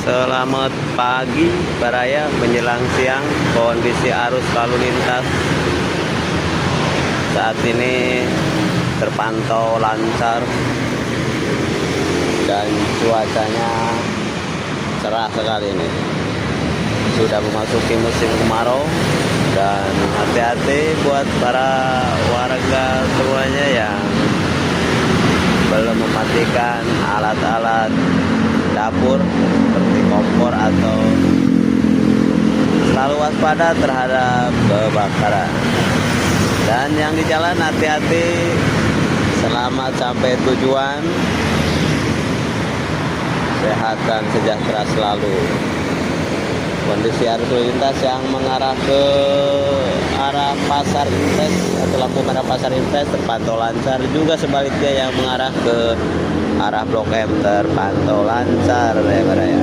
Selamat pagi Baraya menjelang siang. Kondisi arus lalu lintas saat ini terpantau lancar dan cuacanya cerah sekali ini. Sudah memasuki musim kemarau dan hati-hati buat para warga semuanya yang belum mematikan alat-alat dapur seperti kompor atau selalu waspada terhadap kebakaran. Dan yang di jalan hati-hati, selamat sampai tujuan, sehat dan sejahtera selalu. Kondisi arus lalu lintas yang mengarah ke arah Pasar Intes atau lampu merah Pasar Intes terpantau lancar, juga sebaliknya yang mengarah ke arah Blok M terpantau lancar ya.